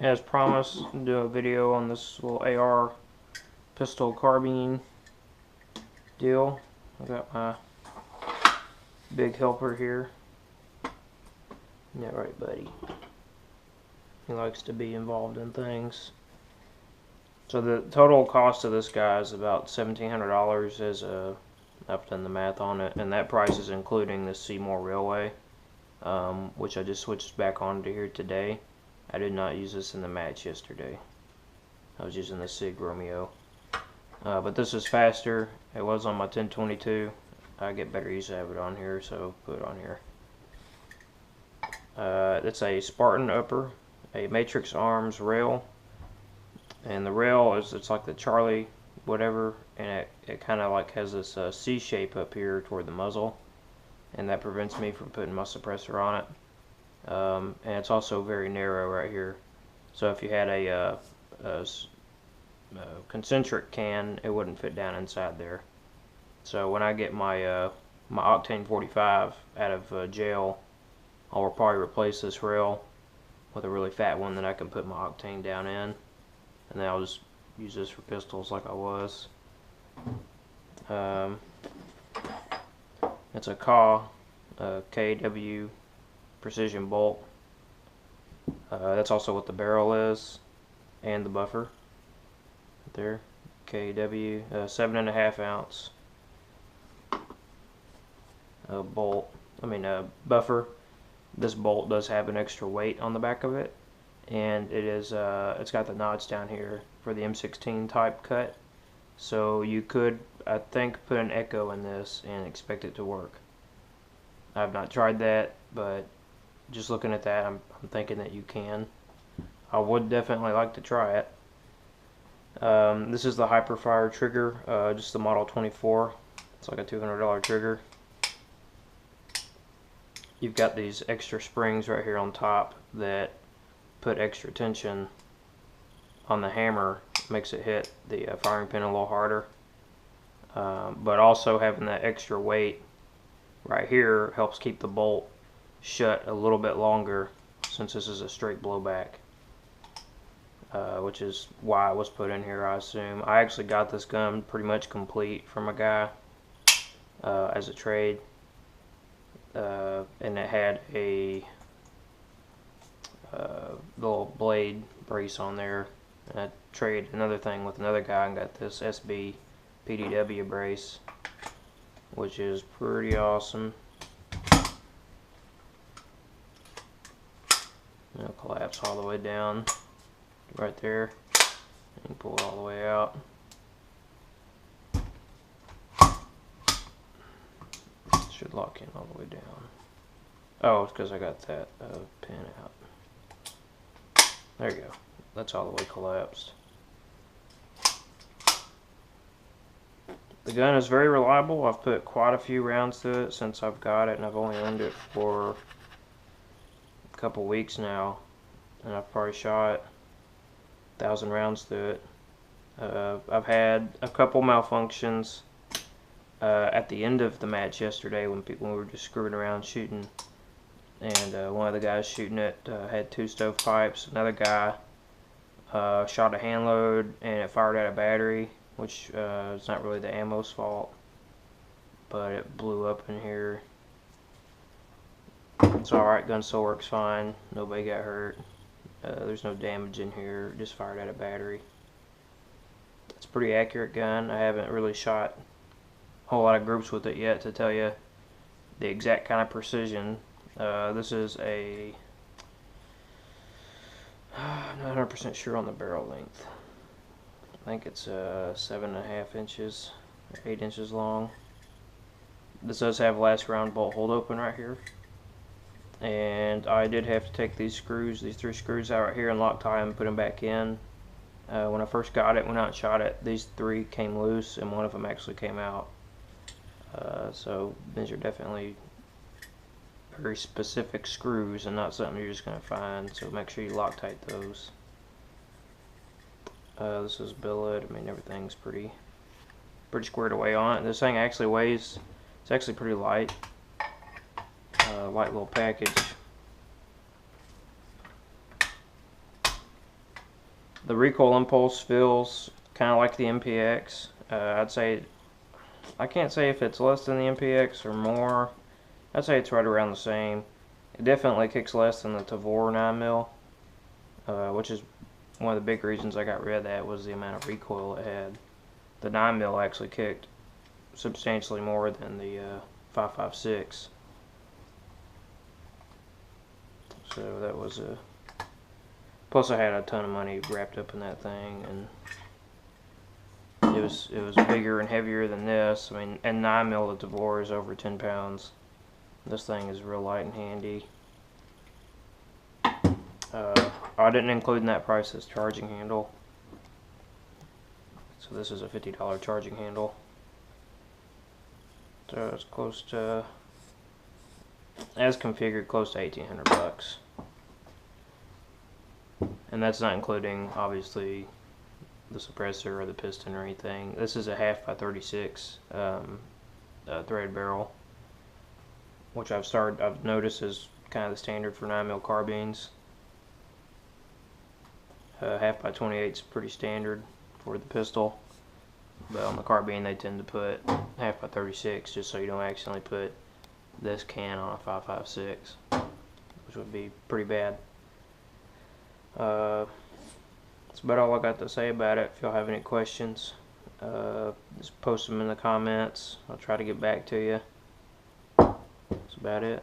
As promised, do a video on this little AR Pistol Carbine deal. I got my big helper here. Yeah, right, buddy. He likes to be involved in things. So the total cost of this guy is about $1,700. As I've done the math on it, and that price is including the Seymour Railway, which I just switched back onto here today. I did not use this in the match yesterday. I was using the SIG Romeo. But this is faster. It was on my 1022. I get better use out of it on here, so put it on here. It's a Spartan upper, a Matrix Arms rail, and the rail it's like the Charlie whatever, and it kind of like has this C shape up here toward the muzzle, and that prevents me from putting my suppressor on it. And it's also very narrow right here, so if you had a concentric can, it wouldn't fit down inside there. So when I get my my Octane 45 out of jail, I'll probably replace this rail with a really fat one that I can put my Octane down in, and then I'll just use this for pistols like I was. It's a KW precision bolt. That's also what the barrel is, and the buffer right there. KW 7.5 ounce bolt. Buffer. This bolt does have an extra weight on the back of it, and it is it's got the notch down here for the M16 type cut. So you could, I think, put an echo in this and expect it to work. I've not tried that, but just looking at that, I'm thinking that you can. I would definitely like to try it. This is the Hyperfire trigger, just the Model 24. It's like a $200 trigger. You've got these extra springs right here on top that put extra tension on the hammer, makes it hit the firing pin a little harder. But also having that extra weight right here helps keep the bolt shut a little bit longer, since this is a straight blowback, which is why it was put in here, I assume. I actually got this gun pretty much complete from a guy as a trade, and it had a little blade brace on there, and I traded another thing with another guy and got this SB PDW brace, which is pretty awesome. It'll collapse all the way down right there, and pull it all the way out. Should lock in all the way down. Oh, it's because I got that pin out. There you go. That's all the way collapsed. The gun is very reliable. I've put quite a few rounds to it since I've got it, and I've only owned it for a couple weeks now, and I've probably shot 1,000 rounds to it. I've had a couple malfunctions at the end of the match yesterday when we were just screwing around shooting, and one of the guys shooting it had 2 stovepipes. Another guy shot a hand load and it fired out a battery, which is not really the ammo's fault, but it blew up in here. It's alright, gun still works fine, nobody got hurt. There's no damage in here, it just fired out a battery. It's a pretty accurate gun. I haven't really shot a whole lot of groups with it yet to tell you the exact kind of precision. This is a, I'm not 100% sure on the barrel length. I think it's 7.5 inches, or 8 inches long. This does have last round bolt hold open right here, and I did have to take these 3 screws out right here and Loctite them and put them back in. When I first got it, went out and shot it, these 3 came loose and one of them actually came out. So these are definitely very specific screws and not something you're just going to find, so make sure you Loctite those. This is billet. I mean, everything's pretty squared away on it. This thing actually weighs, it's actually pretty light. Light little package. The recoil impulse feels kind of like the MPX. I'd say, I can't say if it's less than the MPX or more. I'd say it's right around the same. It definitely kicks less than the Tavor 9mm, which is one of the big reasons I got rid of that, was the amount of recoil it had. The 9mm actually kicked substantially more than the 5.56. So that was a... Plus I had a ton of money wrapped up in that thing, and it was bigger and heavier than this. I mean, and 9mm the Tavor is over 10 pounds. This thing is real light and handy. I didn't include in that price this charging handle. So this is a $50 charging handle. So it's close to, as configured, close to 1,800 bucks. And that's not including, obviously, the suppressor or the piston or anything. This is a 1/2x36 threaded barrel, which I've noticed is kind of the standard for 9mm carbines. 1/2x28 is pretty standard for the pistol, but on the carbine they tend to put 1/2x36 just so you don't accidentally put this can on a 5.56, which would be pretty bad. That's about all I got to say about it. If y'all have any questions, just post them in the comments. I'll try to get back to you. That's about it.